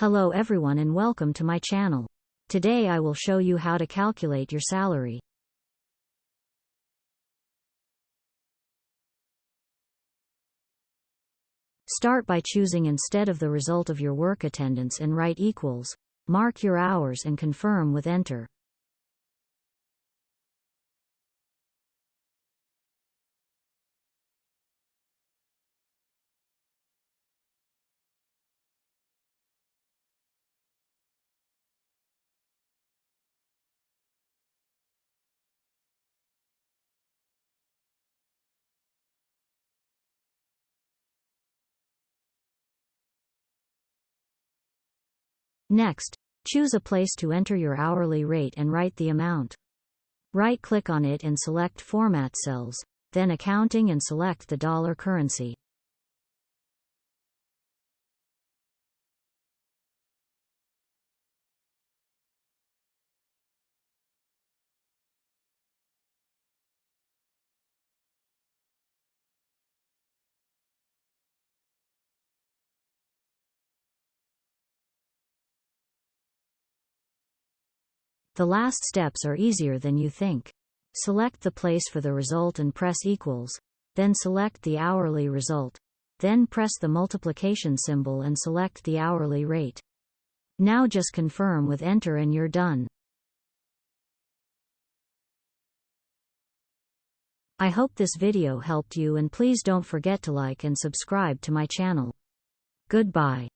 Hello everyone and welcome to my channel. Today I will show you how to calculate your salary. Start by choosing instead of the result of your work attendance and write equals. Mark your hours and confirm with enter. Next, choose a place to enter your hourly rate and write the amount. Right-click on it and select Format Cells, then Accounting and select the dollar currency. The last steps are easier than you think. Select the place for the result and press equals, then select the hourly result, then press the multiplication symbol and select the hourly rate. Now just confirm with enter and you're done. I hope this video helped you and please don't forget to like and subscribe to my channel. Goodbye.